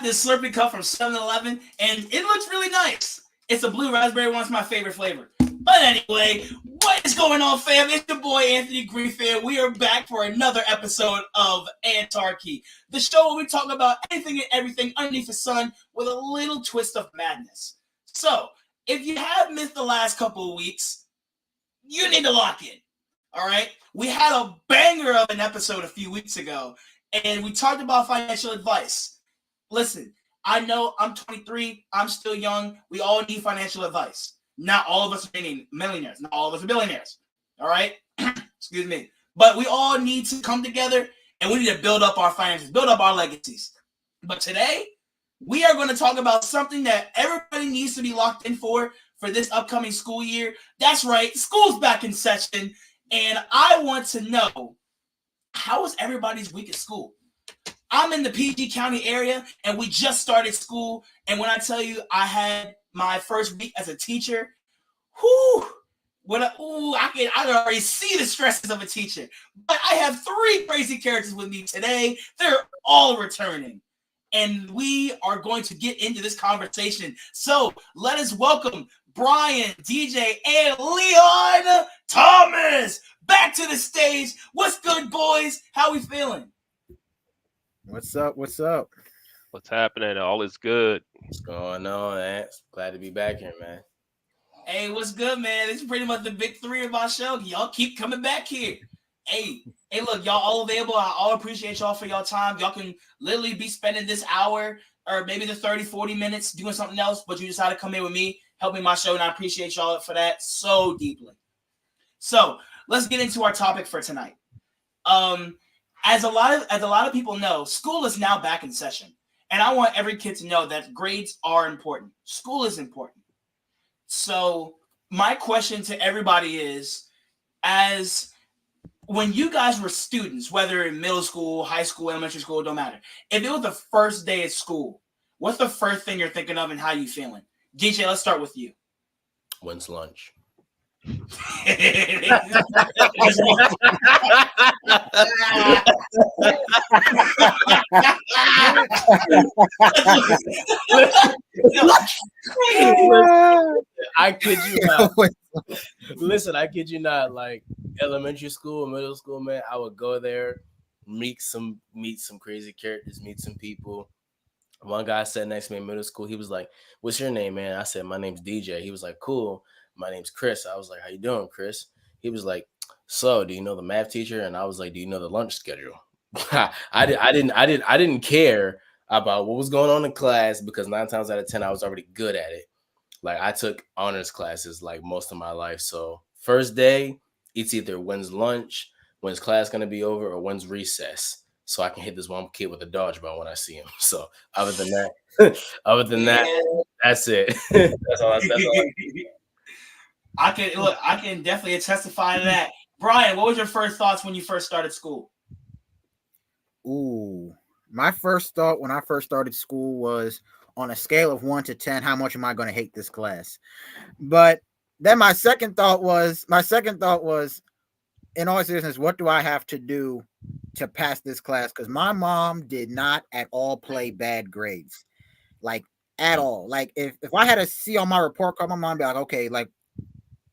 this Slurpee cup from 7-Eleven, and it looks really nice. It's a blue raspberry one. It's my favorite flavor. But anyway, what is going on, fam? It's your boy, Anthony Greenfield. We are back for another episode of Ant-Archy, the show where we talk about anything and everything underneath the sun with a little twist of madness. So, if you have missed the last couple of weeks, you need to lock in. All right? We had a banger of an episode a few weeks ago, and we talked about financial advice. Listen, I know I'm 23. I'm still young. We all need financial advice. Not all of us are millionaires. Not all of us are billionaires. All right? Excuse me. But we all need to come together, and we need to build up our finances, build up our legacies. But today, we are going to talk about something that everybody needs to be locked in for this upcoming school year. That's right. School's back in session. And I want to know, how was everybody's week at school? I'm in the PG County area, and we just started school. And when I tell you I had my first week as a teacher, I can already see the stresses of a teacher. But I have 3 crazy characters with me today. They're all returning. And we are going to get into this conversation. So let us welcome Brian, DJ, and Leon Thomas back to the stage. What's good, boys? How we feeling? What's up? What's up? What's happening? All is good. What's going on, man? Glad to be back here, man. Hey, what's good, man? This is pretty much the big 3 of our show. Y'all keep coming back here. Hey, look, y'all all available. I all appreciate y'all for y'all time. Y'all can literally be spending this hour or maybe the 30, 40 minutes doing something else, but you decided to come in with me, help me my show, and I appreciate y'all for that so deeply. So let's get into our topic for tonight. As a lot of people know, school is now back in session. And I want every kid to know that grades are important. School is important. So my question to everybody is, when you guys were students, whether in middle school, high school, elementary school, don't matter. If it was the first day of school, what's the first thing you're thinking of and how you feeling? DJ, let's start with you. When's lunch? I kid you not. Listen, I kid you not. Like elementary school, middle school, man, I would go there, meet some crazy characters, meet some people. One guy sat next to me in middle school. He was like, "What's your name, man?" I said, "My name's DJ." He was like, "Cool. My name's Chris." I was like, "How you doing, Chris?" He was like, "So, do you know the math teacher?" And I was like, "Do you know the lunch schedule?" I didn't care about what was going on in class because 9 times out of 10 I was already good at it. Like I took honors classes like most of my life. So first day, it's either when's lunch, when's class gonna be over, or when's recess, so I can hit this one kid with a dodgeball when I see him. So other than that, that's it. That's all. I can definitely testify to that. Brian, what was your first thoughts when you first started school? Ooh, my first thought when I first started school was on a scale of 1 to 10, how much am I going to hate this class? But then my second thought was, in all seriousness, what do I have to do to pass this class? Because my mom did not at all play bad grades, like at all. Like if I had to see on my report card, my mom would be like, okay, like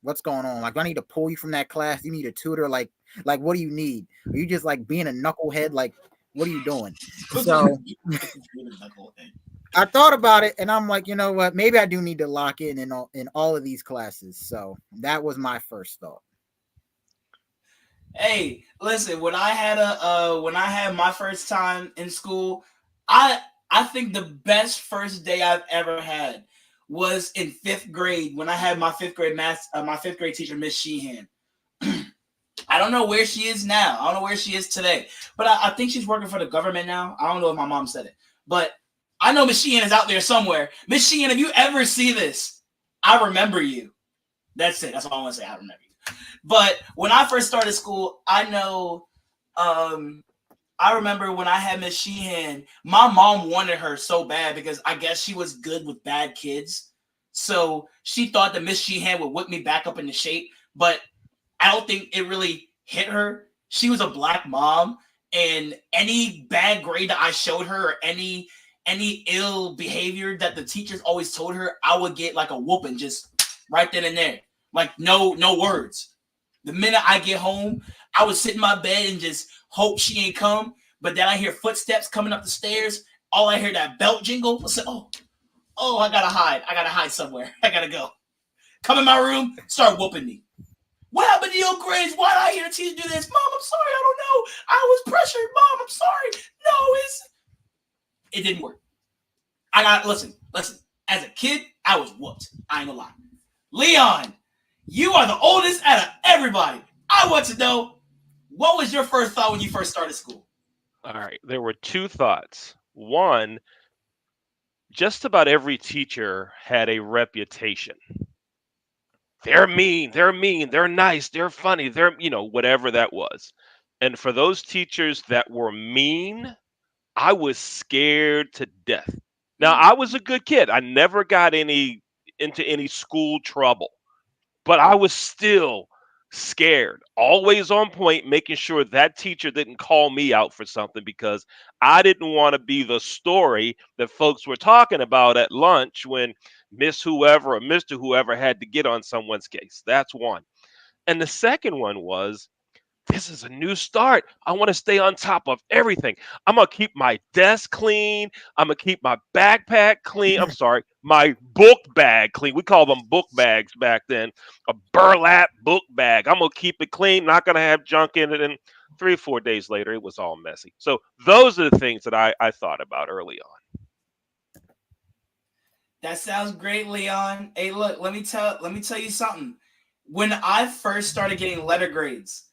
what's going on? Like, do I need to pull you from that class? You need a tutor? Like what do you need? Are you just like being a knucklehead? Like, what are you doing? So I thought about it, and I'm like, you know what? Maybe I do need to lock in all of these classes. So that was my first thought. Hey, listen, when I had my first time in school, I think the best first day I've ever had was in 5th grade when I had my 5th grade my 5th grade teacher, Miss Sheehan. I don't know where she is now. I don't know where she is today, but I think she's working for the government now. I don't know if my mom said it, but I know Miss Sheehan is out there somewhere. Miss Sheehan, if you ever see this, I remember you. That's it. That's all I want to say. I remember you. But when I first started school, I remember when I had Miss Sheehan, my mom wanted her so bad because I guess she was good with bad kids. So she thought that Miss Sheehan would whip me back up into shape, but I don't think it really hit her. She was a black mom, and any bad grade that I showed her or any any ill behavior that the teachers always told her, I would get like a whooping just right then and there. Like no words. The minute I get home, I would sit in my bed and just hope she ain't come. But then I hear footsteps coming up the stairs. All I hear that belt jingle. I said, oh, I gotta hide. I gotta hide somewhere. I gotta go. Come in my room, start whooping me. What happened to your grades? Why did I hear the teacher do this? Mom, I'm sorry. I don't know. I was pressured. Mom, I'm sorry. No, it didn't work. Listen. As a kid, I was whooped. I ain't gonna lie. Leon, you are the oldest out of everybody. I want to know, what was your first thought when you first started school? All right. There were two thoughts. One, just about every teacher had a reputation. They're mean, they're nice, they're funny, they're, whatever that was. And for those teachers that were mean, I was scared to death. Now, I was a good kid. I never got into any school trouble, but I was still scared, always on point, making sure that teacher didn't call me out for something because I didn't want to be the story that folks were talking about at lunch when Miss whoever or Mr. whoever had to get on someone's case. That's one. And the second one was, this is a new start. I want to stay on top of everything. I'm going to keep my desk clean. I'm going to keep my backpack clean. I'm sorry, my book bag clean. We called them book bags back then. A burlap book bag. I'm going to keep it clean. Not going to have junk in it. And 3 or 4 days later, it was all messy. So those are the things that I thought about early on. That sounds great, Leon. Hey, look, let me tell you something. When I first started getting letter grades,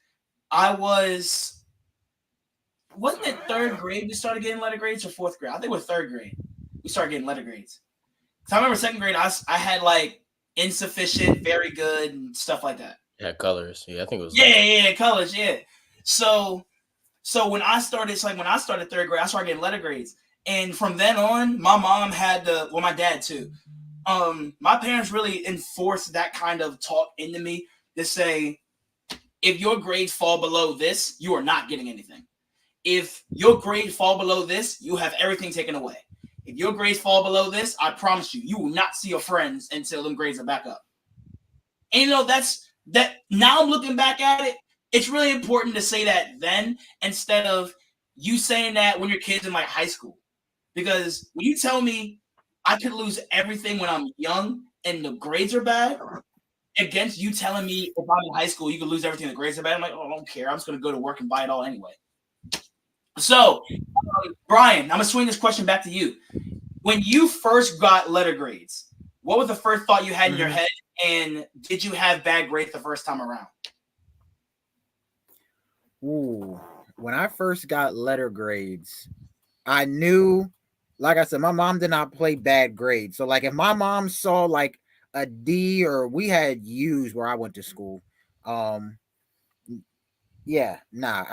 wasn't it third grade we started getting letter grades or fourth grade? I think it was third grade. We started getting letter grades. So I remember second grade, I had like insufficient, very good, and stuff like that. Yeah, colors. Yeah, I think it was. Yeah, colors. Yeah. So when I started, when I started third grade, I started getting letter grades. And from then on, my mom my dad too. My parents really enforced that kind of talk into me to say, if your grades fall below this, you are not getting anything. If your grades fall below this, you have everything taken away. If your grades fall below this, I promise you, you will not see your friends until them grades are back up. And that now I'm looking back at it, it's really important to say that then instead of you saying that when your kid's in like high school. Because when you tell me I could lose everything when I'm young and the grades are bad, against you telling me if I'm in high school, you could lose everything, the grades are bad. I'm like, I don't care. I'm just going to go to work and buy it all anyway. So, Brian, I'm going to swing this question back to you. When you first got letter grades, what was the first thought you had in your head? And did you have bad grades the first time around? Ooh, when I first got letter grades, I knew, like I said, my mom did not play bad grades. So like if my mom saw like a D, or we had U's where I went to school, I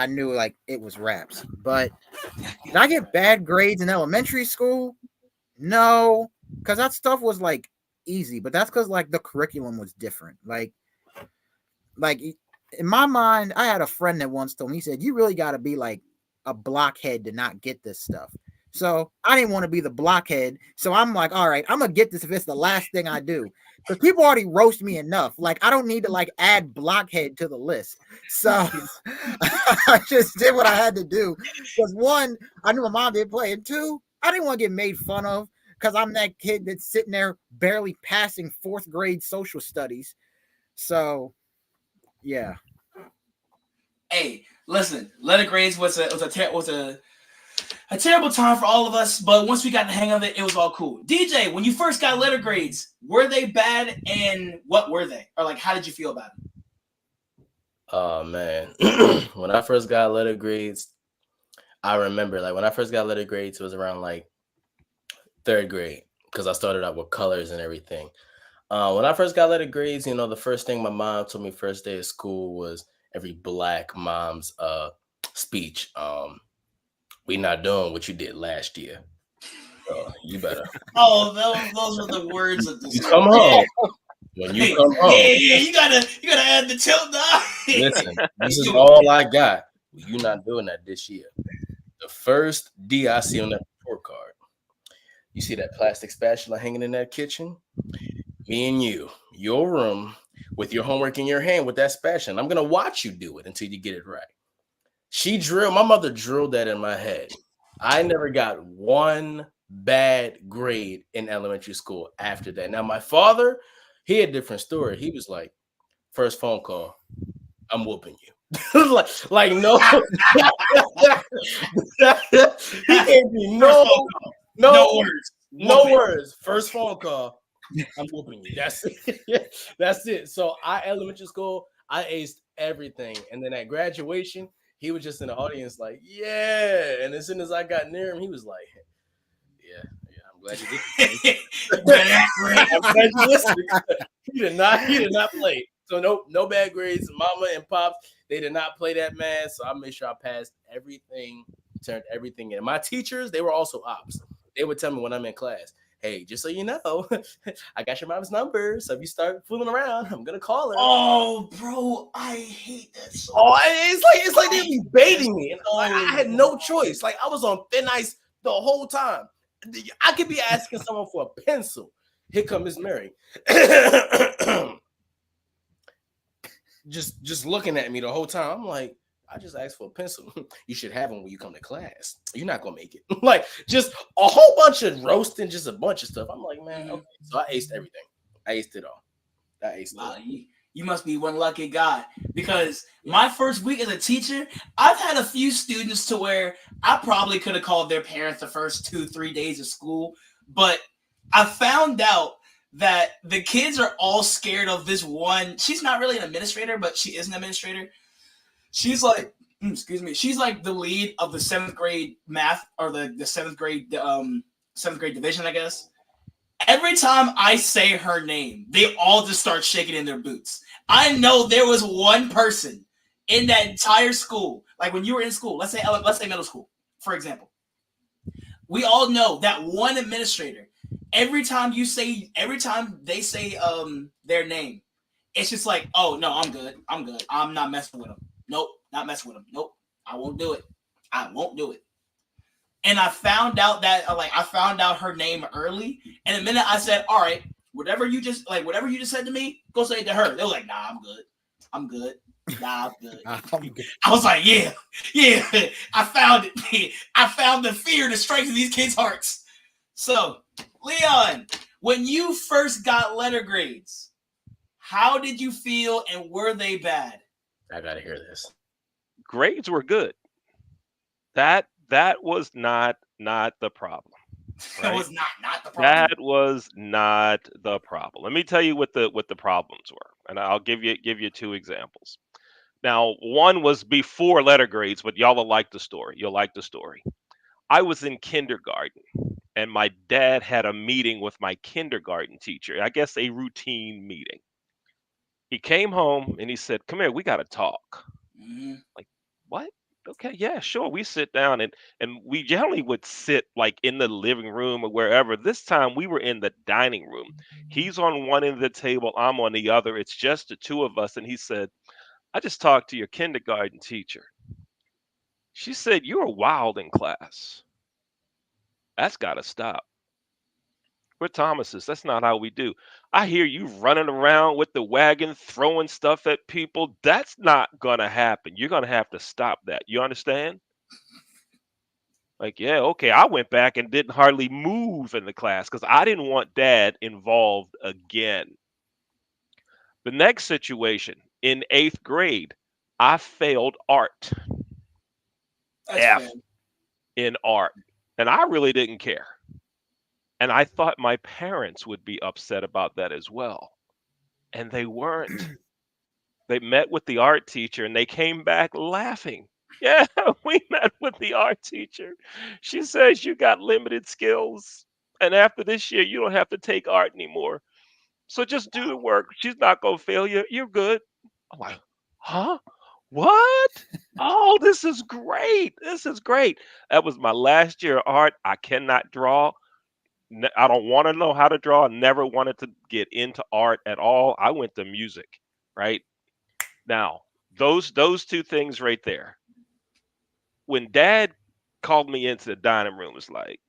knew like it was raps. But did I get bad grades in elementary school? No, because that stuff was like easy, but that's because like the curriculum was different. Like in my mind, I had a friend that once told me, he said, you really got to be like a blockhead to not get this stuff. So I didn't want to be the blockhead. So I'm like, all right, I'm going to get this if it's the last thing I do. Because people already roast me enough. Like, I don't need to like add blockhead to the list. So I just did what I had to do. Because one, I knew my mom didn't play. And two, I didn't want to get made fun of because I'm that kid that's sitting there barely passing 4th grade social studies. So, yeah. Hey, listen, letter grades was a terrible time for all of us, but once we got the hang of it, it was all cool. DJ, when you first got letter grades, were they bad, and what were they? Or like, how did you feel about it? Oh man, when I first got letter grades, I remember like when I first got letter grades, it was around like 3rd grade because I started out with colors and everything. When I first got letter grades, the first thing my mom told me first day of school was every black mom's speech. We not doing what you did last year. So you better. Oh, those are the words of the You come home. When you come home. Yeah, you gotta add the tilt down. Listen, this is all I got. You not doing that this year. The first D I see on that report card You see that plastic spatula hanging in that kitchen? Me and you, your room, with your homework in your hand with that spatula. I'm going to watch you do it until you get it right. My mother drilled that in my head. I never got one bad grade in elementary school after that. Now, my father, he had a different story. He was like, first phone call, I'm whooping you. like no. He gave me no words. No words. First phone call, I'm whooping you. That's it. That's it. So elementary school, I aced everything. And then at graduation, he was just in the audience like, yeah. And as soon as I got near him, he was like, yeah, I'm glad you did. I'm glad you listened. He did not play. So no bad grades. Mama and Pops, they did not play that man. So I made sure I passed everything, turned everything in. My teachers, they were also ops. They would tell me when I'm in class, hey, just so you know, I got your mom's number. So if you start fooling around, I'm gonna call her. Oh, bro, I hate that so it's like they be baiting me. And I had no choice. Like I was on thin ice the whole time. I could be asking someone for a pencil. Here comes Miss Mary. just looking at me the whole time. I'm like, I just asked for a pencil. You should have them when you come to class. You're not gonna make it. Like just a whole bunch of roasting, just a bunch of stuff. I'm like, man, okay. So I aced everything. I aced it all. You must be one lucky guy, because my first week as a teacher, I've had a few students to where I probably could have called their parents the first 2-3 days of school, but I found out that the kids are all scared of this one. She's not really an administrator, but she is an administrator. She's like, she's like the lead of the 7th grade math, or the 7th grade division, I guess. Every time I say her name, they all just start shaking in their boots. I know there was one person in that entire school, like when you were in school, let's say middle school, for example. We all know that one administrator. Every time they say their name, it's just like, oh no, I'm good. I'm not messing with them. Nope, not messing with them. Nope, I won't do it. And I found out her name early. And the minute I said, all right, whatever you just said to me, go say it to her. They were like, nah, I'm good. Nah, I'm good. I was like, yeah. I found it. I found the fear to strike in these kids' hearts. So, Leon, when you first got letter grades, how did you feel, and were they bad? I gotta hear this. Grades were good. That was not the problem. Right? That was not the problem. That was not the problem. Let me tell you what the problems were, and I'll give you 2 examples. Now, one was before letter grades, but y'all will like the story. You'll like the story. I was in kindergarten, and my dad had a meeting with my kindergarten teacher. I guess a routine meeting. He came home and he said, "Come here, we got to talk." Mm-hmm. Like, what? Okay, yeah, sure. We sit down, and we generally would sit like in the living room or wherever. This time we were in the dining room. He's on one end of the table, I'm on the other. It's just the 2 of us. And he said, "I just talked to your kindergarten teacher. She said you were wild in class. That's got to stop. We're Thomases. That's not how we do. I hear you running around with the wagon, throwing stuff at people. That's not going to happen. You're going to have to stop that. You understand?" Like, yeah, okay. I went back and didn't hardly move in the class because I didn't want dad involved again. The next situation, in 8th grade, I failed art. That's F fair. in art. And I really didn't care. And I thought my parents would be upset about that as well. And they weren't. They met with the art teacher and they came back laughing. Yeah, we met with the art teacher. She says you got limited skills. And after this year, you don't have to take art anymore. So just do the work. She's not going to fail you. You're good. I'm like, huh? What? Oh, this is great. This is great. That was my last year of art. I cannot draw. I don't want to know how to draw. I never wanted to get into art at all. I went to music, right? Now, those 2 things right there. When dad called me into the dining room, it's like,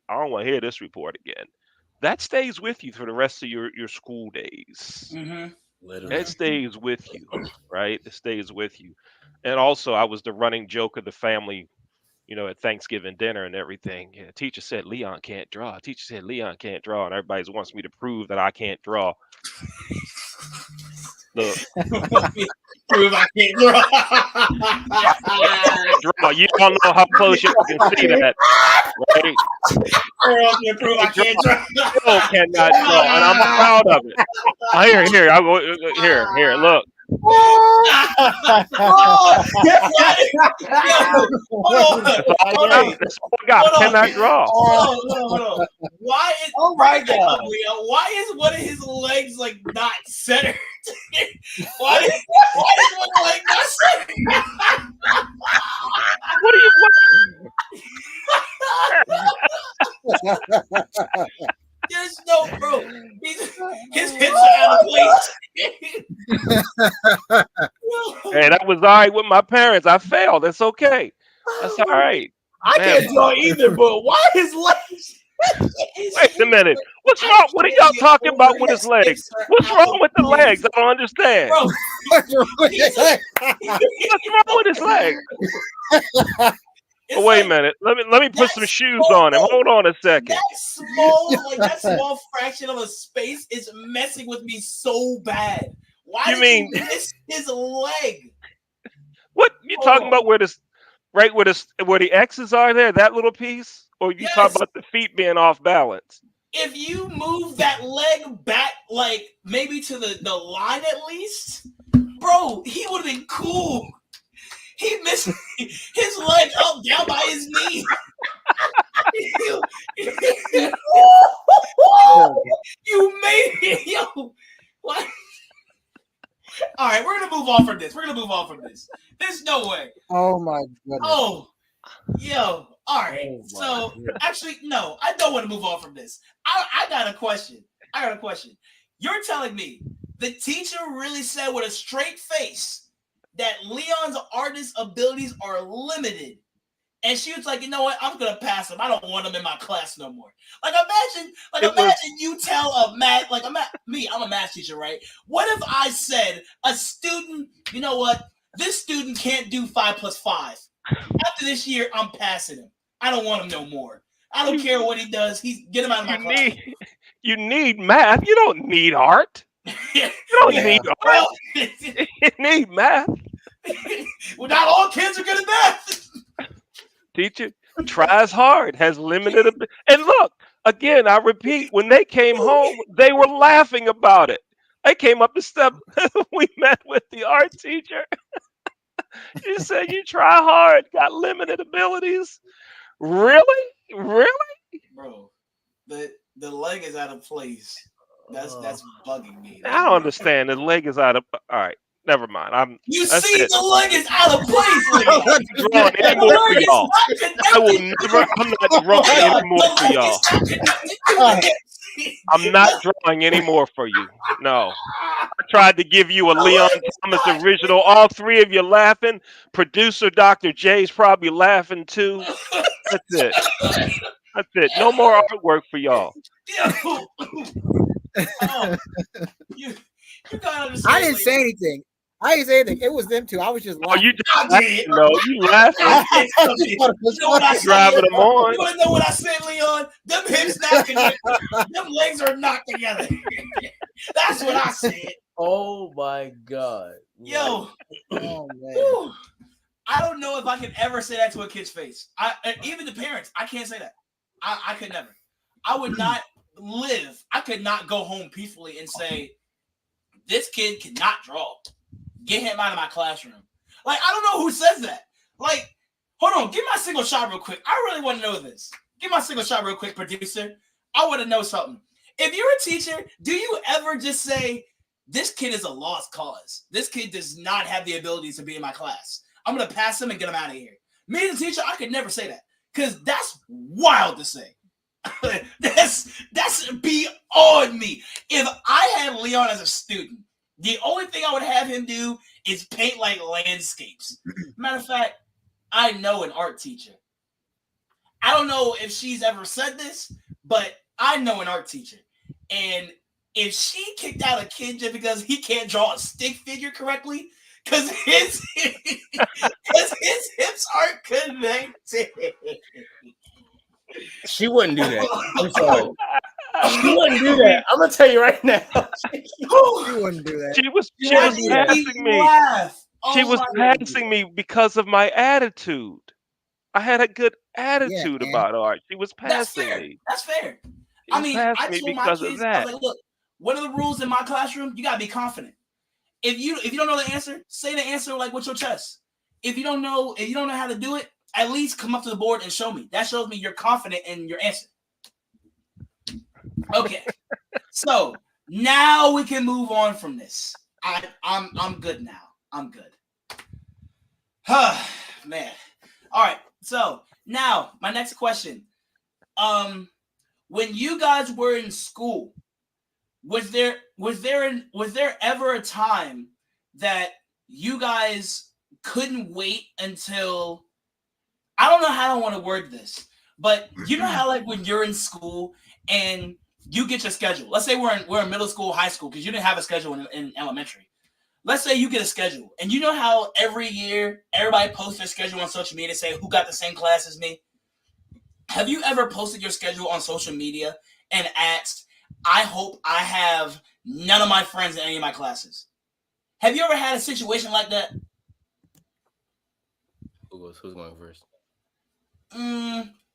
I don't want to hear this report again. That stays with you for the rest of your school days. Mm-hmm. Literally. It stays with you, right? It stays with you. And also, I was the running joke of the family, at Thanksgiving dinner and everything. Yeah, teacher said Leon can't draw. Teacher said Leon can't draw, and everybody wants me to prove that I can't draw. Look, Prove I can't draw. draw. You don't know how close you can see that, right? Prove I can't draw. Still cannot draw, and I'm proud of it. Here, I go. Here. Look. Hold on. That's all I got. Cannot draw. Hold on. Why is my God. Why is one of his legs like not centered? Why is one leg not centered? What are you? There's no bro. His hips are out of place. Hey, that was all right with my parents. I failed. That's okay. That's all right. I can't draw either, but why his legs? Wait a minute. What's wrong? What are y'all talking about with his legs? What's wrong with the legs? I don't understand. Bro, What's wrong with that? What's wrong with his legs? it's Wait a like minute. Let me put some shoes on him. Hold on a second. that small fraction of a space is messing with me so bad. Why You did mean- you miss his leg? What you talking about? Where the X's are there? That little piece? Or you Yes. talking about the feet being off balance? If you move that leg back, like maybe to the line at least, bro, he would have been cool. He missed his leg up down by his knee. You made it, yo. What? All right, we're gonna move on from this. There's no way. Oh my goodness. Oh, yo. All right. Oh, my So goodness. actually, no, I don't want to move on from this. I got a question. You're telling me the teacher really said with a straight face that Leon's artist abilities are limited. And she was like, you know what? I'm gonna pass him. I don't want him in my class no more. Imagine you tell a math, I'm a math teacher, right? What if I said a student, you know what? This student can't do 5 + 5. After this year, I'm passing him. I don't want him no more. I don't care what he does. Get him out of my class. You need math. You don't need art. You don't need art. Well, You need math. well, not all kids are good at math. Teacher tries hard, has limited and look, again, I repeat, when they came home, they were laughing about it. They came up the step. We met with the art teacher. She said, you try hard, got limited abilities. Really? Bro, the leg is out of place. That's bugging me. I don't understand. The leg is out of. All right, never mind. You that's see, it. the leg is out of place. Drawing anymore for y'all. I will never. I'm not drawing anymore for y'all. I'm not drawing anymore for you. No. I tried to give you a Leon Thomas original. All three of you laughing. Producer Dr. J's probably laughing too. That's it. No more artwork for y'all. You gotta understand. I didn't say anything. It was them two. I was just Oh, laughing. you just laughing. No, you laughing. You know what I said? Driving them on. You want to know what I said, Leon? Them hips not together. Them legs are not together. That's what I said. Oh my God. Yo. Oh man. Whew. I don't know if I can ever say that to a kid's face. Even the parents, I can't say that. I could never. I would not live. I could not go home peacefully and say, this kid cannot draw. Get him out of my classroom. Like, I don't know who says that. Like, hold on. Give my single shot real quick. I really want to know this. Give my single shot real quick, producer. I want to know something. If you're a teacher, do you ever just say, this kid is a lost cause? This kid does not have the abilities to be in my class. I'm going to pass him and get him out of here. Me as a teacher, I could never say that. Because that's wild to say. That's beyond me. If I had Leon as a student, the only thing I would have him do is paint like landscapes. Matter of fact, I know an art teacher. I don't know if she's ever said this, but I know an art teacher, and if she kicked out a kid just because he can't draw a stick figure correctly, because his hips aren't connected. She wouldn't do that. I'm sorry. She wouldn't do that. I'm gonna tell you right now. She wouldn't do that. She was She passing me. laugh. She Oh was my passing me because of my attitude. I had a good attitude man. about art. She was That's passing fair. me. That's fair. She I was mean, passing I me told my because of kids, I that. was like, look, one of the rules in my classroom, you gotta be confident. If you don't know the answer, say the answer like with your chest. If you don't know how to do it, at least come up to the board and show me. That shows me you're confident in your answer. Okay. So now we can move on from this. I'm good now. I'm good. Man. All right. So now my next question. When you guys were in school, was there ever a time that you guys couldn't wait until, I don't know how I want to word this, but you know how like when you're in school and you get your schedule. Let's say we're in middle school, high school, because you didn't have a schedule in elementary. Let's say you get a schedule, and you know how every year everybody posts their schedule on social media, say who got the same class as me. Have you ever posted your schedule on social media and asked, I hope I have none of my friends in any of my classes? Have you ever had a situation like that? Who's going first?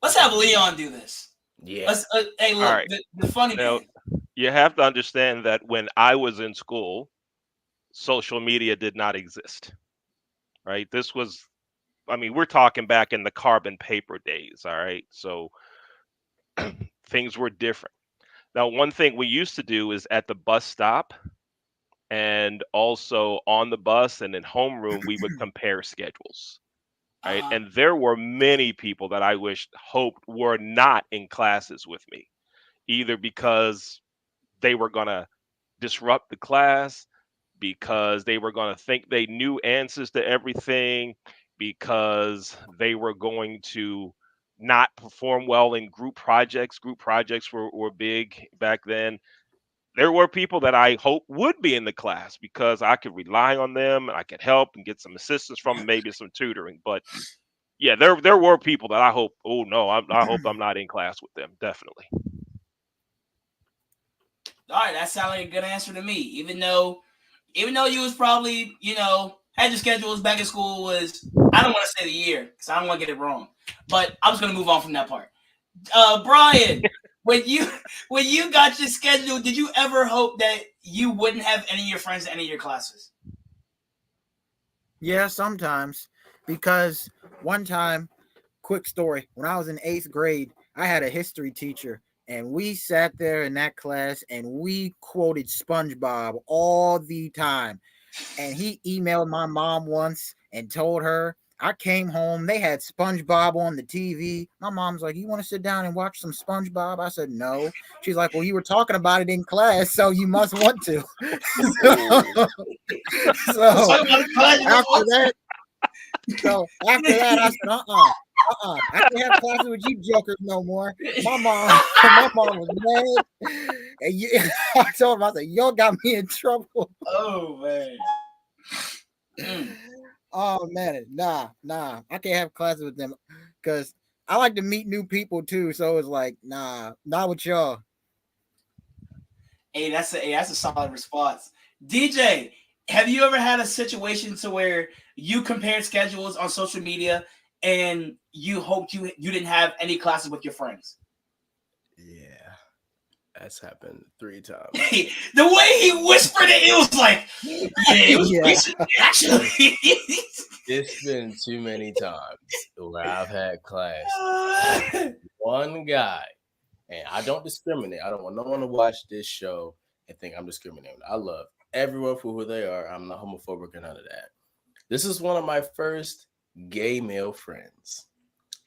Let's have Leon do this. Yeah. Hey, look, right. the funny Now, thing. you have to understand that when I was in school, social media did not exist. Right? This was, I mean, we're talking back in the carbon paper days. All right. So things were different. Now, one thing we used to do is at the bus stop and also on the bus and in homeroom, we would compare schedules. Right. And there were many people that I hoped were not in classes with me, either because they were going to disrupt the class, because they were going to think they knew answers to everything, because they were going to not perform well in group projects. Group projects were big back then. There were people that I hope would be in the class because I could rely on them and I could help and get some assistance from them, maybe some tutoring. But yeah, there were people that I hope, oh no, I hope I'm not in class with them. Definitely. All right, that sounds like a good answer to me. Even though you was probably, had your schedules back in school was, I don't want to say the year because I don't want to get it wrong, but I'm just gonna move on from that part. Brian, when you got your schedule, did you ever hope that you wouldn't have any of your friends in any of your classes? Yeah, sometimes. Because one time, quick story, when I was in 8th grade, I had a history teacher, and we sat there in that class and we quoted SpongeBob all the time. And he emailed my mom once and told her, I came home, they had SpongeBob on the TV. My mom's like, you want to sit down and watch some SpongeBob? I said, no. She's like, well, you were talking about it in class, so you must want to. After that, I said, I can't have classes with you jokers no more. My mom was mad. And I told him, I said, y'all got me in trouble. Oh, man. Oh, man. Nah. I can't have classes with them because I like to meet new people, too. So it's like, nah, not with y'all. Hey, that's a solid response. DJ, have you ever had a situation to where you compared schedules on social media and you hoped you didn't have any classes with your friends? Yeah, that's happened 3 times. The way he whispered it was like, actually. It's been too many times where I've had class. One guy, and I don't discriminate. I don't want no one to watch this show and think I'm discriminating. I love everyone for who they are. I'm not homophobic or none of that. This is one of my first gay male friends.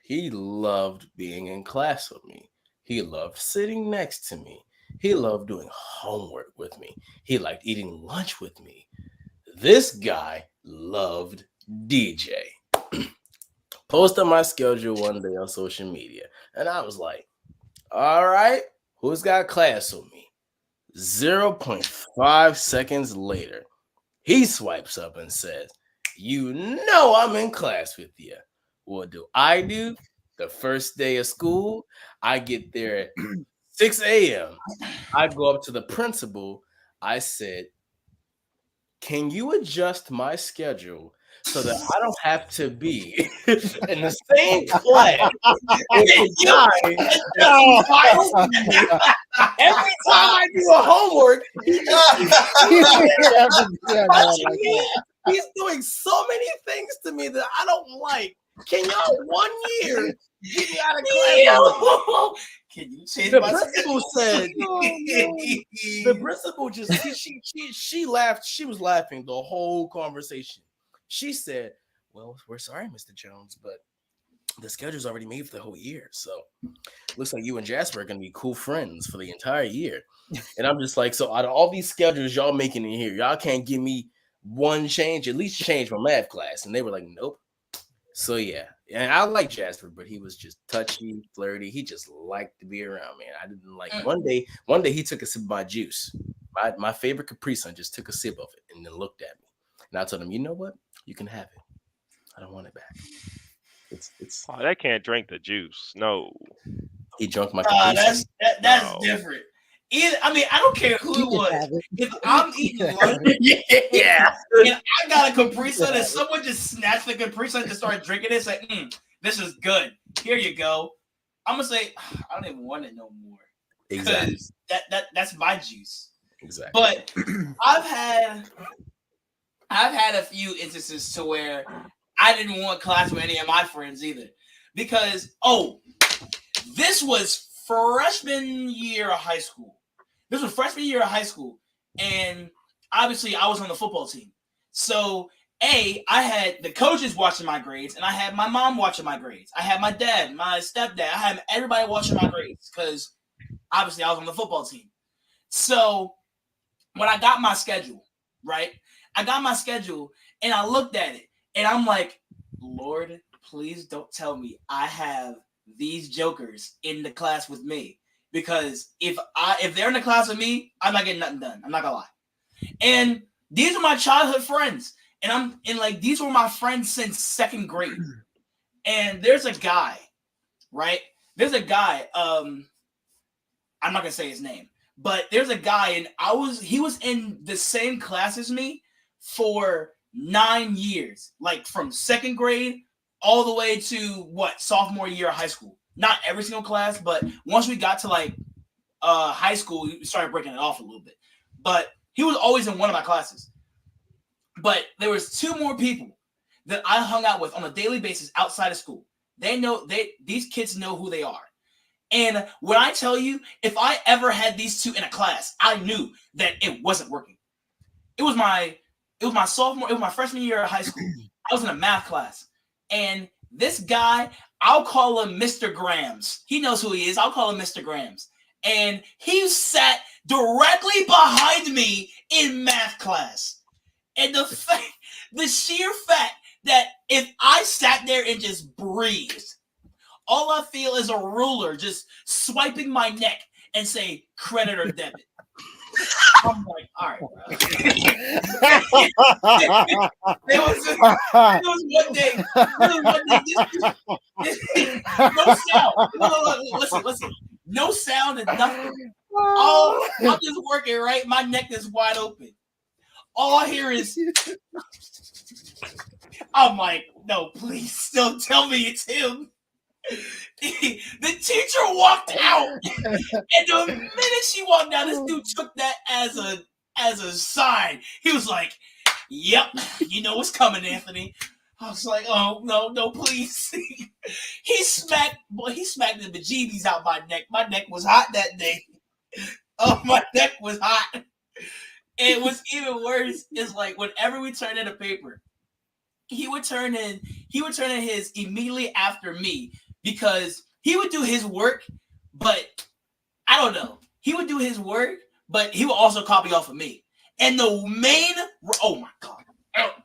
He loved being in class with me. He loved sitting next to me. He loved doing homework with me. He liked eating lunch with me. This guy loved DJ. posted my schedule one day on social media, and I was like, all right, who's got class with me? 0.5 seconds later, he swipes up and says, you know I'm in class with you. What do? The first day of school, I get there at 6 a.m. I go up to the principal. I said, can you adjust my schedule so that I don't have to be in the same class with the guy? Every time I do a homework, he's doing so many things to me that I don't like. Can y'all 1 year get me out of class? Can you change The my principal said, the principal just, she laughed. She was laughing the whole conversation. She said, well, we're sorry, Mr. Jones, but the schedule's already made for the whole year. So looks like you and Jasper are going to be cool friends for the entire year. And I'm just like, so out of all these schedules y'all making in here, y'all can't give me one change, at least change my math class. And they were like, nope. So yeah, and I like Jasper, but he was just touchy, flirty. He just liked to be around, man. I didn't like it. One day he took a sip of my juice. My favorite Capri Sun, just took a sip of it and then looked at me. And I told him, you know what? You can have it. I don't want it back. It's Oh, that can't drink the juice. No. He drunk my Capri Sun. That's No. different. I don't care who it was. If I'm eating lunch Yeah. and I got a Capri Sun and someone just snatched the Capri Sun and started drinking it, it's like, this is good. Here you go. I'm gonna say, I don't even want it no more. Exactly. That's my juice. Exactly. But I've had a few instances to where I didn't want class with any of my friends either. Because this was freshman year of high school. And obviously I was on the football team. So I had the coaches watching my grades, and I had my mom watching my grades. I had my dad, my stepdad, I had everybody watching my grades because obviously I was on the football team. So when I got my schedule, right? I got my schedule and I looked at it and I'm like, Lord, please don't tell me I have these jokers in the class with me. Because if they're in the class with me, I'm not getting nothing done. I'm not gonna lie. And these are my childhood friends. And these were my friends since second grade. And there's a guy, right? There's a guy, I'm not gonna say his name, but there's a guy, and he was in the same class as me for 9 years, like from second grade all the way to sophomore year of high school. Not every single class, but once we got to high school, we started breaking it off a little bit. But he was always in one of my classes. But there was two more people that I hung out with on a daily basis outside of school. These kids know who they are. And when I tell you, if I ever had these two in a class, I knew that it wasn't working. It was my freshman year of high school. I was in a math class. And this guy, I'll call him Mr. Grams. He knows who he is. I'll call him Mr. Grams. And he sat directly behind me in math class. And the sheer fact that if I sat there and just breathed, all I feel is a ruler just swiping my neck and say credit or debit. I'm like, all right, bro. There was one day, no sound. Listen. No sound and nothing. Oh, I'm just working, right? My neck is wide open. All I hear is, I'm like, no, please don't tell me it's him. The teacher walked out, and the minute she walked out, this dude took that as a sign. He was like, "Yep, you know what's coming, Anthony." I was like, "Oh no, please!" He smacked the bejeebies out my neck. My neck was hot that day. Oh, my neck was hot. And what's even worse is whenever we turned in a paper, he would turn in his immediately after me. Because he would do his work, but I don't know. He would do his work, but he would also copy off of me. And oh my God.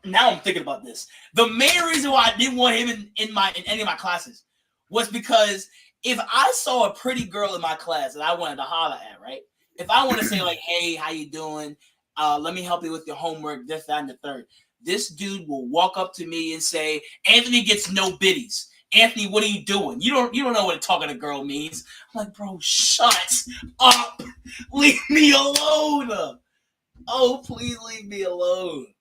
now I'm thinking about this. The main reason why I didn't want him in any of my classes was because if I saw a pretty girl in my class that I wanted to holler at, right? If I want to say like, "Hey, how you doing? Let me help you with your homework," this, that, and the third. This dude will walk up to me and say, "Anthony gets no biddies. Anthony, what are you doing? You don't know what talking to a girl means." I'm like, "Bro, shut up. Leave me alone. Oh, please leave me alone."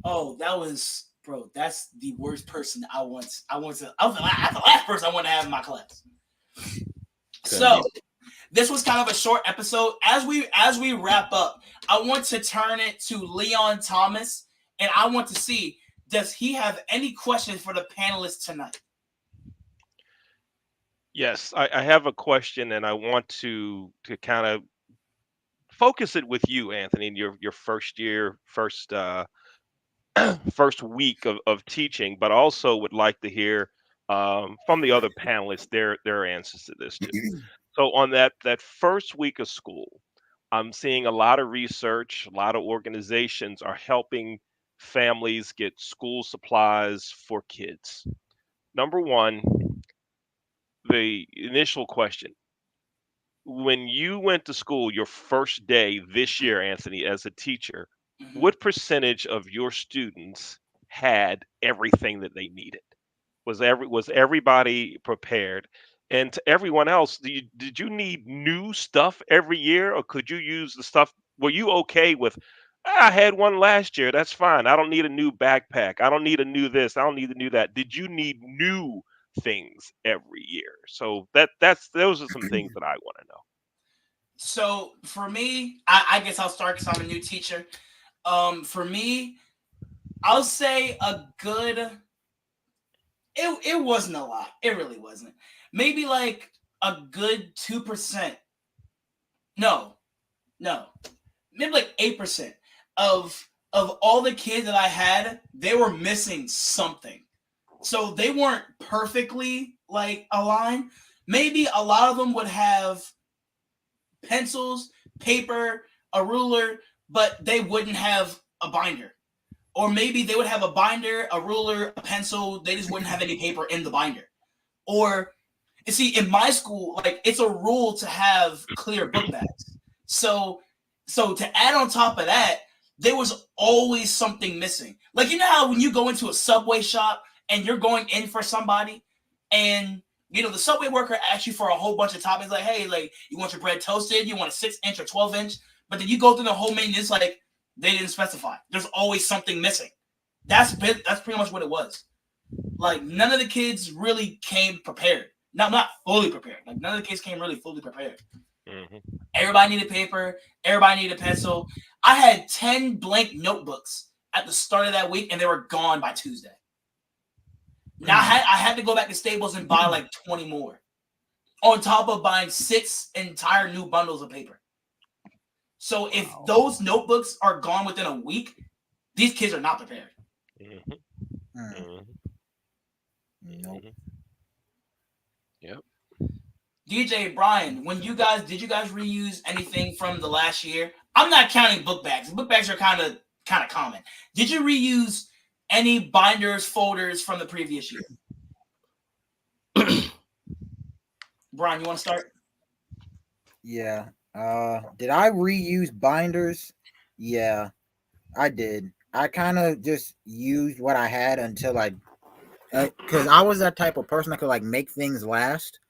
Oh, that's the worst person that's the last person I want to have in my class. So this was kind of a short episode. As we wrap up, I want to turn it to Leon Thomas, and I want to see, does he have any questions for the panelists tonight? Yes, I have a question, and I want to kind of focus it with you, Anthony, in your first year, first week of teaching, but also would like to hear from the other panelists their answers to this too. So on that first week of school, I'm seeing a lot of research, a lot of organizations are helping families get school supplies for kids. Number one, the initial question. When you went to school your first day this year, Anthony, as a teacher, Mm-hmm. what percentage of your students had everything that they needed? Was everybody prepared? And to everyone else, did you need new stuff every year, or could you use the stuff? Were you okay with? I had one last year. That's fine. I don't need a new backpack. I don't need a new this. I don't need a new that. Did you need new things every year? So those are some things that I want to know. So for me, I guess I'll start because I'm a new teacher. For me, I'll say a good. It wasn't a lot. It really wasn't. Maybe like a good 2%. No. Maybe like 8% of all the kids that I had, they were missing something. So they weren't perfectly like aligned. Maybe a lot of them would have pencils, paper, a ruler, but they wouldn't have a binder. Or maybe they would have a binder, a ruler, a pencil. They just wouldn't have any paper in the binder. Or, you see, in my school, like it's a rule to have clear book bags. So to add on top of that, there was always something missing. Like, you know how when you go into a Subway shop and you're going in for somebody, and you know the Subway worker asks you for a whole bunch of toppings, like, "Hey, like, you want your bread toasted? You want a 6-inch or 12-inch?" But then you go through the whole menu, it's like they didn't specify. There's always something missing. That's pretty much what it was. Like, none of the kids really came prepared. Not fully prepared. Like, none of the kids came really fully prepared. Mm-hmm. Everybody needed paper. Everybody needed a pencil. I had 10 blank notebooks at the start of that week, and they were gone by Tuesday. Now I had to go back to Staples and buy like 20 more, on top of buying 6 entire new bundles of paper. So if those notebooks are gone within a week, these kids are not prepared. Mm-hmm. Mm-hmm. Nope. Yep. DJ Brian, did you guys reuse anything from the last year? I'm not counting book bags. Book bags are kind of common. Did you reuse any binders, folders from the previous year? Brian, you want to start? Yeah. Did I reuse binders? Yeah, I did. I kind of just used what I had until because I was that type of person that could like make things last.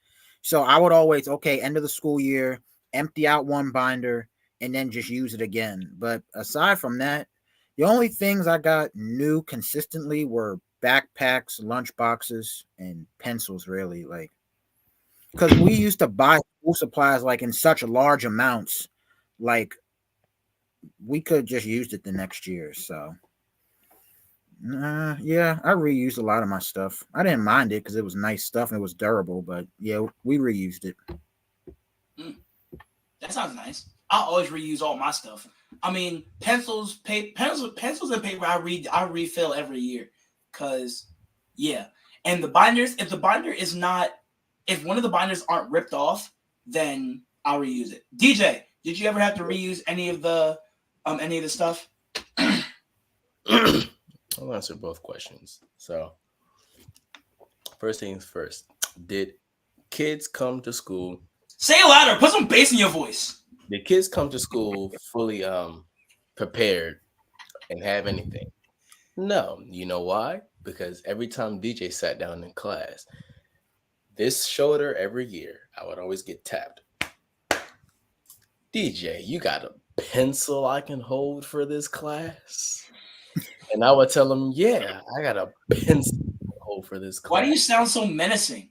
So I would always, end of the school year, empty out one binder and then just use it again. But aside from that, the only things I got new consistently were backpacks, lunch boxes, and pencils, really. Like, because we used to buy school supplies like in such large amounts, like we could just used it the next year. So yeah, I reused a lot of my stuff. I didn't mind it because it was nice stuff and it was durable, but yeah, we reused it. That sounds nice. I always reuse all my stuff. I mean, pencils and paper I refill every year, cause yeah. And the binders, if one of the binders aren't ripped off, then I'll reuse it. DJ, did you ever have to reuse any of the stuff? I'll answer both questions. So, first things first. Did kids come to school? Say it louder. Put some bass in your voice. Did kids come to school fully prepared and have anything? No. You know why? Because every time DJ sat down in class, this shoulder every year, I would always get tapped. DJ, you got a pencil I can hold for this class? And I would tell him, yeah, I got a pencil to hold for this class. Why do you sound so menacing?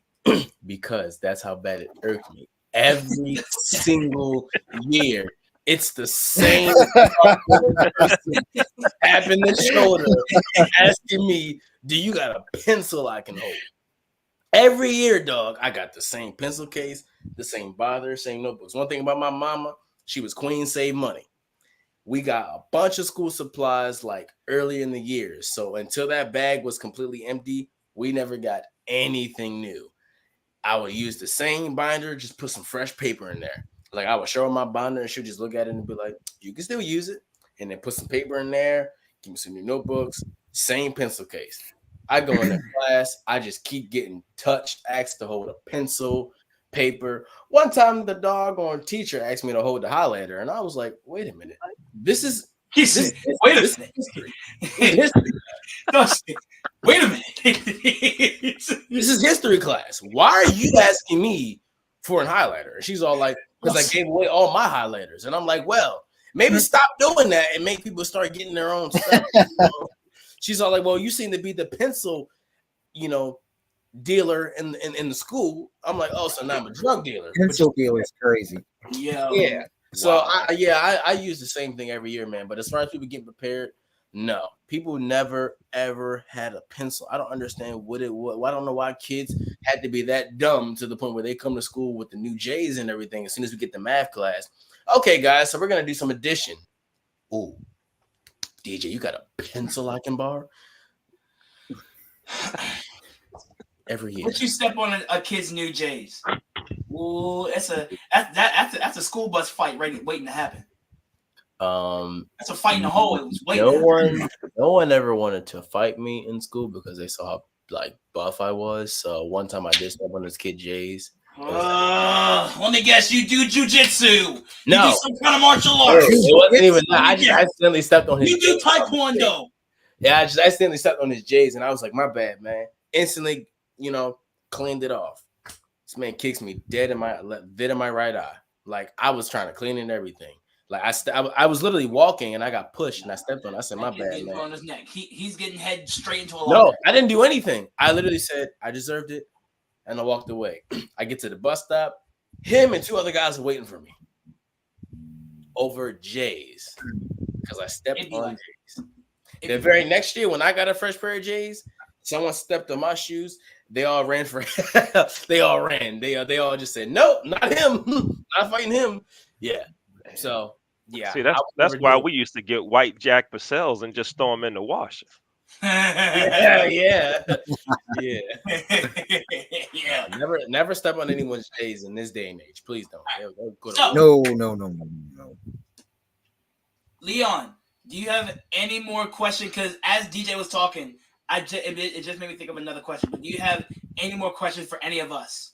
Because that's how bad it irked me. Every single year, it's the same person tapping the shoulder, asking me, do you got a pencil I can hold? Every year, dog, I got the same pencil case, the same bother, same notebooks. One thing about my mama, she was queen, save money. We got a bunch of school supplies like early in the year. So until that bag was completely empty, we never got anything new. I would use the same binder, just put some fresh paper in there. Like I would show her my binder and she'd just look at it and be like, you can still use it. And then put some paper in there, give me some new notebooks, same pencil case. I go into class, I just keep getting touched, asked to hold a pencil, paper. One time the doggone teacher asked me to hold the highlighter, and I was like, wait a minute. This is history. Wait a minute. This is history class. Why are you asking me for a highlighter? And she's all like, because I gave away all my highlighters. And I'm like, well, maybe stop doing that and make people start getting their own stuff. She's all like, well, you seem to be the pencil, dealer in the school. I'm like, oh, so now I'm a drug dealer. Pencil dealer is crazy. Yeah. So I use the same thing every year, man. But as far as people getting prepared, no, people never ever had a pencil. I don't understand what it was. I don't know why kids had to be that dumb to the point where they come to school with the new J's and everything. As soon as we get to math class, okay, guys, so we're gonna do some addition. Ooh, DJ, you got a pencil I can borrow? Every year. Once you step on a kid's new J's, ooh, that's a school bus fight waiting to happen. That's a fight in the hallway. No one ever wanted to fight me in school because they saw how buff I was. So one time I did step on this kid J's. Let me guess, you do jujitsu. No, you do some kind of martial arts. It wasn't even that. I just accidentally stepped on his. You do taekwondo. Yeah, I just accidentally stepped on his J's, and I was like, "My bad, man." Instantly, cleaned it off. This man kicks me dead in my right eye. Like I was trying to clean it and everything. Like I was literally walking and I got pushed and I stepped on it. I said, "My bad, man." On his neck. He's getting head straight into a No, I didn't do anything. I literally said I deserved it, and I walked away. I get to the bus stop. Him and two other guys are waiting for me over J's because I stepped on J's. The very next year, when I got a fresh pair of J's, someone stepped on my shoes. They all ran for. They all ran. They all just said, "Nope, not him. Not fighting him." Yeah. So yeah. See, that's why we used to get white Jack Purcells and just throw them in the wash. yeah. Never step on anyone's J's in this day and age. Please don't. No. Leon, do you have any more questions? Because as DJ was talking, it just made me think of another question. But do you have any more questions for any of us?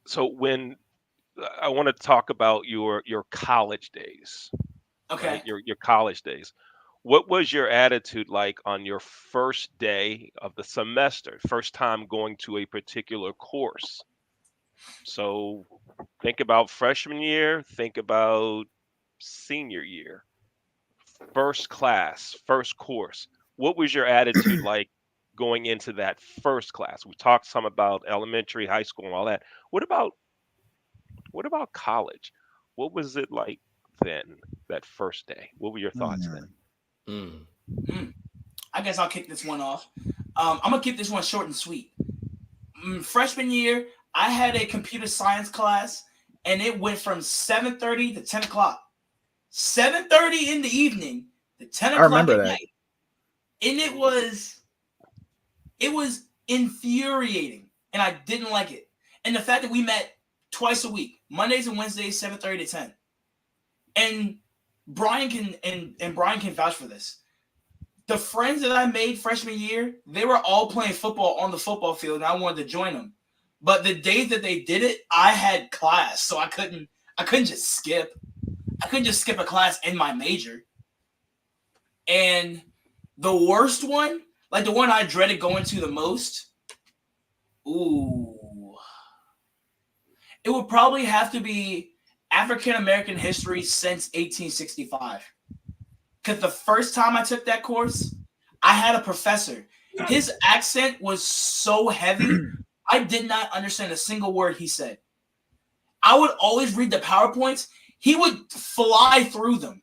So when I want to talk about your college days. Okay. Right? Your college days. What was your attitude like on your first day of the semester, first time going to a particular course? So think about freshman year, think about senior year, first class, first course. What was your attitude like going into that first class? We talked some about elementary, high school, and all that. What about college? What was it like then, that first day? What were your thoughts then? I guess I'll kick this one off. I'm going to keep this one short and sweet. Freshman year, I had a computer science class, and it went from 7:30 to 10 o'clock. 7:30 in the evening to 10 o'clock at night. And it was infuriating, and I didn't like it. And the fact that we met twice a week, Mondays and Wednesdays, 7:30 to 10. And Brian can vouch for this. the friends that I made freshman year, they were all playing football on the football field, and I wanted to join them. But the days that they did it, I had class, so I couldn't just skip. I couldn't just skip a class in my major. And the worst one, like the one I dreaded going to the most, it would probably have to be African American history since 1865. Because the first time I took that course, I had a professor. His accent was so heavy, I did not understand a single word he said. I would always read the PowerPoints. He would fly through them.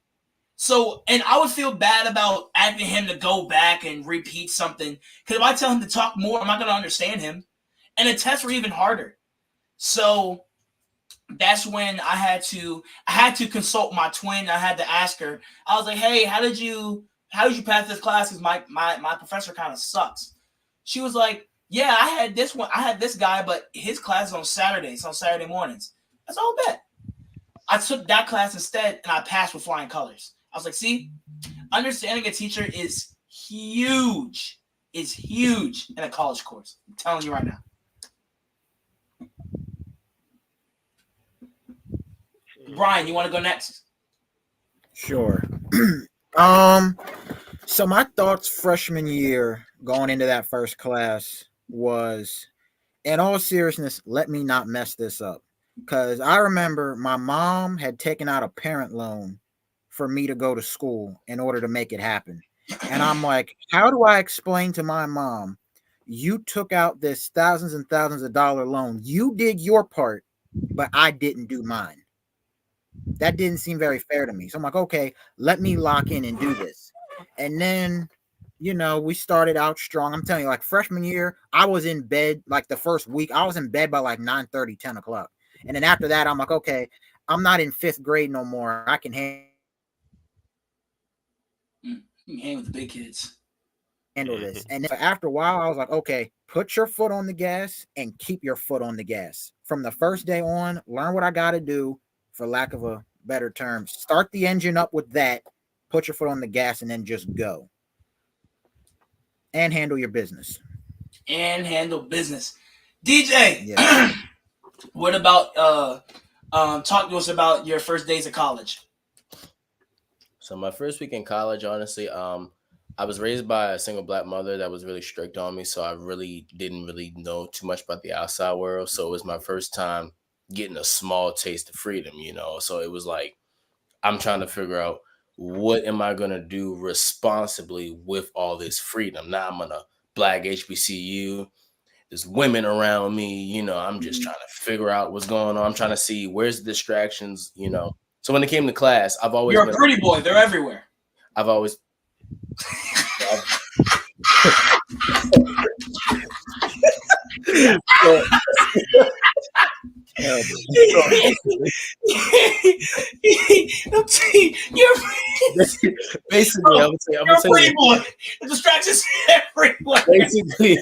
So, and I would feel bad about asking him to go back and repeat something. Because if I tell him to talk more, I'm not going to understand him. And the tests were even harder. So that's when I had to consult my twin. I had to ask her. I was like, hey, how did you pass this class? Because my professor kind of sucks. She was like, yeah, I had this guy, but his class is on Saturdays, on Saturday mornings. That's all bad. I took that class instead, and I passed with flying colors. I was like, see, understanding a teacher is huge in a college course. I'm telling you right now. Brian, you want to go next? Sure. So my thoughts freshman year going into that first class was, in all seriousness, let me not mess this up. Because I remember my mom had taken out a parent loan for me to go to school in order to make it happen. And I'm like, how do I explain to my mom, you took out this thousands and thousands of dollar loan. You did your part, but I didn't do mine. That didn't seem very fair to me. So I'm like, okay, let me lock in and do this. And then, we started out strong. I'm telling you, like freshman year, I was in bed like the first week. I was in bed by like 9:30, 10 o'clock. And then after that, I'm like, okay, I'm not in 5th grade no more. I can handle with the big kids. Handle this. And then after a while, I was like, okay, put your foot on the gas and keep your foot on the gas. From the first day on, learn what I got to do, for lack of a better term. Start the engine up with that, put your foot on the gas, and then just go. And handle your business. DJ, yes. What about talk to us about your first days of college? So my first week in college, honestly, I was raised by a single black mother that was really strict on me, so I really didn't know too much about the outside world. So it was my first time getting a small taste of freedom, So it was like, I'm trying to figure out, what am I going to do responsibly with all this freedom? Now I'm in a black HBCU. There's women around me, I'm just trying to figure out what's going on. I'm trying to see where's the distractions, So when it came to class, I've always You're a pretty boy. They're everywhere. I've always basically, I would say, the distractions everywhere. Basically,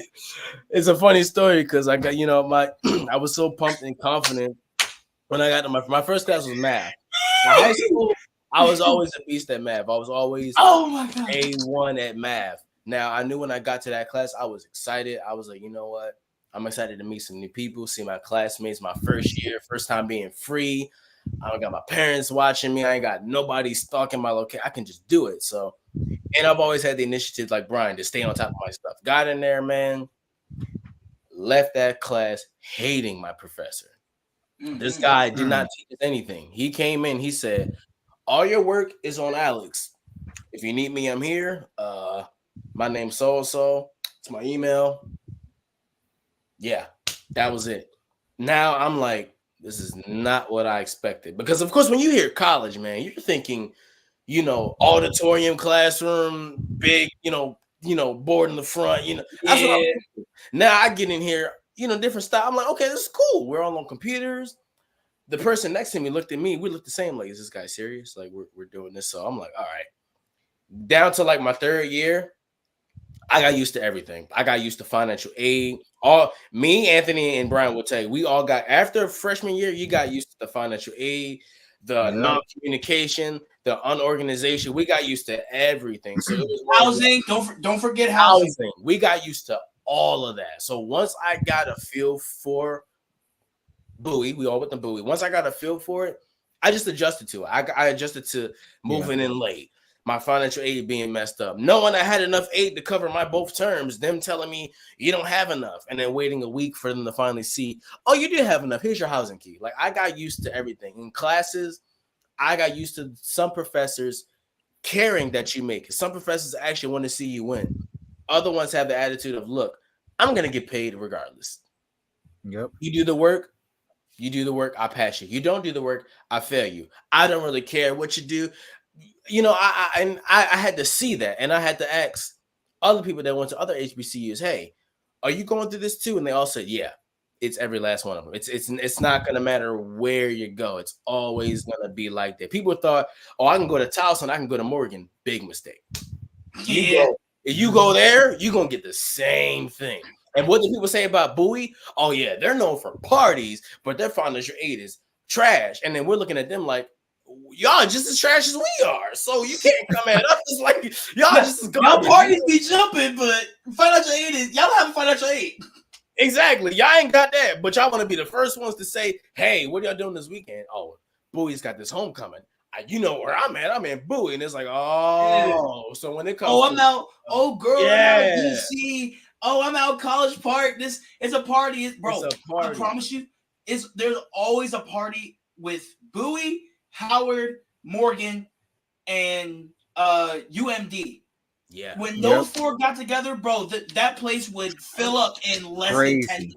it's a funny story because I got, I was so pumped and confident when I got to my first class was math. In high school, I was always a beast at math. I was always A1 at math. Now I knew when I got to that class, I was excited. I was like, you know what? I'm excited to meet some new people, see my classmates, my first year, first time being free. I don't got my parents watching me. I ain't got nobody stalking my location. I can just do it. So, and I've always had the initiative like Brian to stay on top of my stuff. Got in there, man. Left that class hating my professor. This guy did not teach us anything. He came in, he said, all your work is on Alex. If you need me, I'm here. My name's so-and-so. It's my email. Yeah, that was it. Now I'm like, this is not what I expected. Because, of course, when you hear college, man, you're thinking, auditorium, classroom, big, board in the front, That's what I'm thinking. Now I get in here, different style. I'm like, okay, this is cool. We're all on computers. The person next to me looked at me. We looked the same. Like, is this guy serious? Like, we're doing this. So I'm like, all right. Down to like my third year, I got used to everything. I got used to financial aid. Me, Anthony, and Brian will tell you, we all got, after freshman year, you got used to the financial aid, the non-communication, the unorganization. We got used to everything. So it was housing. Don't forget housing. We got used to all of that. So once I got a feel for Bowie, we all with the Bowie. Once I got a feel for it, I just adjusted to it. I adjusted to moving in late, my financial aid being messed up, knowing I had enough aid to cover my both terms, them telling me you don't have enough, and then waiting a week for them to finally see, oh, you do have enough. Here's your housing key. Like, I got used to everything. In classes, I got used to some professors caring that you make it. Some professors actually want to see you win. Other ones have the attitude of, look, I'm going to get paid regardless. Yep. You do the work, I pass you. You don't do the work, I fail you. I don't really care what you do. You know, I had to see that, and I had to ask other people that went to other HBCUs, hey, are you going through this too? And they all said, yeah, it's every last one of them. It's not going to matter where you go. It's always going to be like that. People thought, oh, I can go to Towson, I can go to Morgan. Big mistake. Yeah. If you go there, you're going to get the same thing. And what do people say about Bowie? Oh, yeah, they're known for parties, but their financial aid is trash. And then we're looking at them like, y'all just as trash as we are. So you can't come at us like y'all just as y'all parties be jumping, but financial aid is y'all don't have financial aid. Exactly. Y'all ain't got that, but y'all want to be the first ones to say, hey, what are y'all doing this weekend? Oh, Bowie's got this homecoming. You know where I'm at. I'm in Bowie. And it's like, oh, so when it comes I'm out. Oh, girl, I'm out DC. Oh, I'm out College Park. This is a party. Bro, it's a party. I promise you, there's always a party with Bowie, Howard, Morgan, and UMD. Yeah. When those four got together, bro, that place would fill up in less than 10 minutes.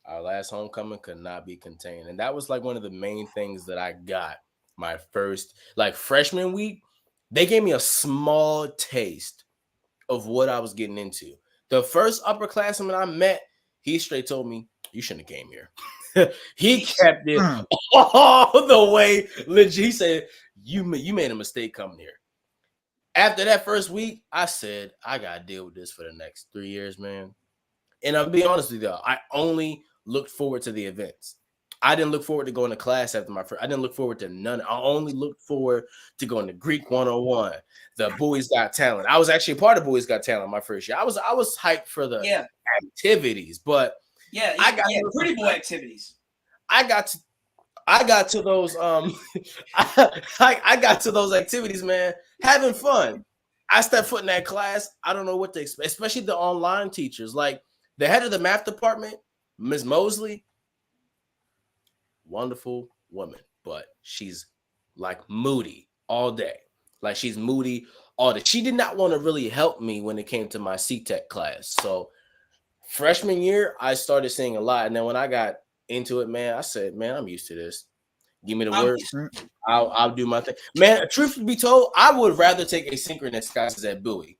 Our last homecoming could not be contained. And that was like one of the main things that I got my first, like freshman week. They gave me a small taste of what I was getting into. The first upperclassman I met, he straight told me, you shouldn't have came here. He kept it all the way legit. He said, you made a mistake coming here. After that first week, I said, I got to deal with this for the next 3 years, man. And I'll be honest with you, I only looked forward to the events. I didn't look forward to going to class after my first. I didn't look forward to none. I only looked forward to going to Greek 101, the Bowie's Got Talent. I was actually a part of Bowie's Got Talent my first year. I was hyped for the activities, but I got pretty boy activities. I got to those I got to those activities, man, having fun. I stepped foot in that class. I don't know what to expect, especially the online teachers. Like the head of the math department, Ms. Mosley, wonderful woman, but she's like moody all day. Like she's moody all day. She did not want to really help me when it came to my C-Tech class. So freshman year, I started seeing a lot. And then when I got into it, man, I said, man, I'm used to this. Give me the word. I'll do my thing. Man, truth to be told, I would rather take asynchronous classes at Bowie.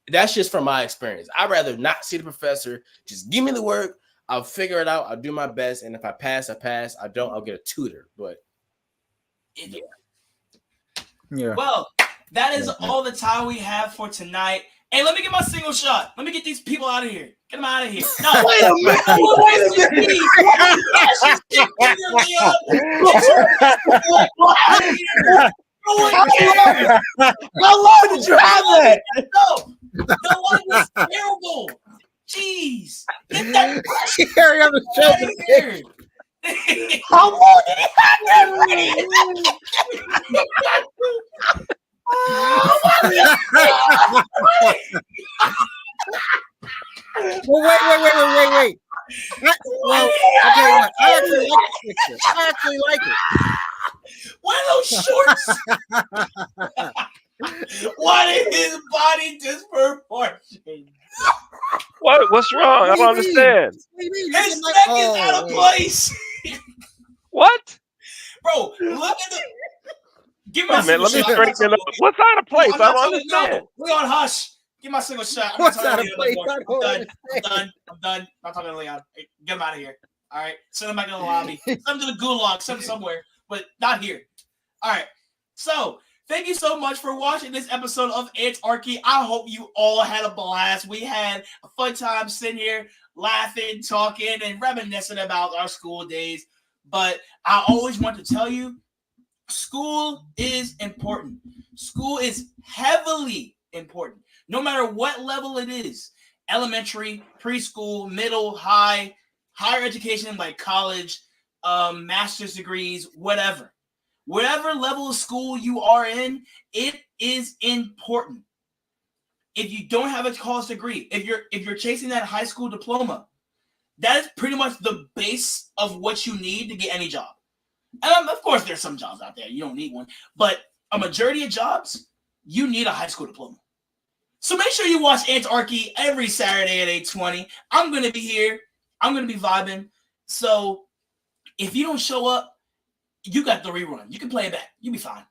That's just from my experience. I'd rather not see the professor. Just give me the work. I'll figure it out. I'll do my best. And if I pass, I pass. I don't, I'll get a tutor. But yeah. Well, that is all the time we have for tonight. Hey, let me get my single shot. Let me get these people out of here. Get them out of here. No, wait a minute. How long did you have that? No, the one was terrible. Jeez. Get that Harry, I'm joking. How long did he have that? Well, wait. Well, okay, I actually like it. What are those shorts? What is his body disproportion? What's wrong? I don't understand. His neck is out of place. What? Bro, look at the. Give me Wait a minute, let me straighten it up. What's out of place? I don't understand. We're on hush. Give my single shot. What's out of place? I'm done. Not talking to Leon. Hey, get him out of here. All right. Send him back in the lobby. Send him to the gulag. Send him somewhere, but not here. All right. So thank you so much for watching this episode of Ant-Archy. I hope you all had a blast. We had a fun time sitting here laughing, talking, and reminiscing about our school days. But I always want to tell you, school is important. School is heavily important, no matter what level it is. Elementary, preschool, middle, high, higher education like college, master's degrees, whatever. Whatever level of school you are in, it is important. If you don't have a college degree, if you're chasing that high school diploma, that is pretty much the base of what you need to get any job. And of course, there's some jobs out there you don't need one, but a majority of jobs you need a high school diploma. So make sure you watch Ant-Archy every Saturday at 8:20. I'm gonna be here. I'm gonna be vibing. So if you don't show up, you got the rerun. You can play it back. You'll be fine.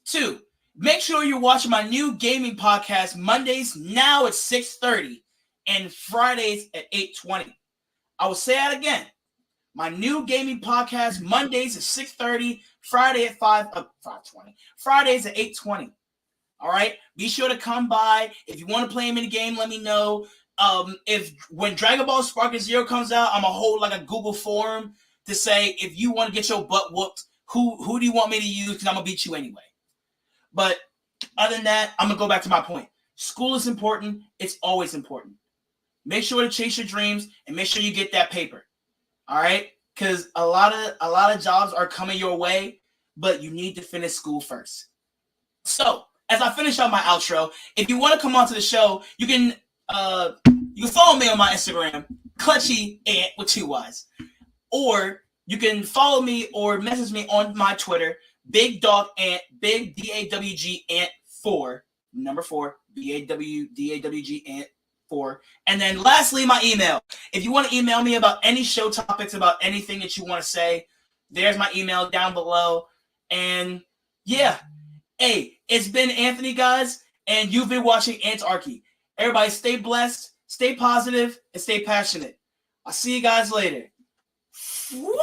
2, make sure you're watching my new gaming podcast Mondays now at 6:30 and Fridays at 8:20. I will say that again. My new gaming podcast Mondays at 6:30, Friday at 5:20. Fridays at 8:20. All right. Be sure to come by. If you want to play a mini game, let me know. If when Dragon Ball Sparking Zero comes out, I'm gonna hold like a Google form to say if you want to get your butt whooped, who do you want me to use? Because I'm gonna beat you anyway. But other than that, I'm gonna go back to my point. School is important. It's always important. Make sure to chase your dreams and make sure you get that paper. All right, because a lot of jobs are coming your way, but you need to finish school first. So as I finish up my outro, if you want to come onto the show, you can follow me on my Instagram, Clutchy Ant with 2 Y's, or you can follow me or message me on my Twitter, Big Dog Ant, Big DAWG Ant 4, number 4, BAWDAWG Ant 4. And then lastly, my email. If you want to email me about any show topics, about anything that you want to say, there's my email down below. And yeah, hey, it's been Anthony, guys, and you've been watching Ant-Archy. Everybody stay blessed, stay positive, and stay passionate. I'll see you guys later. Woo!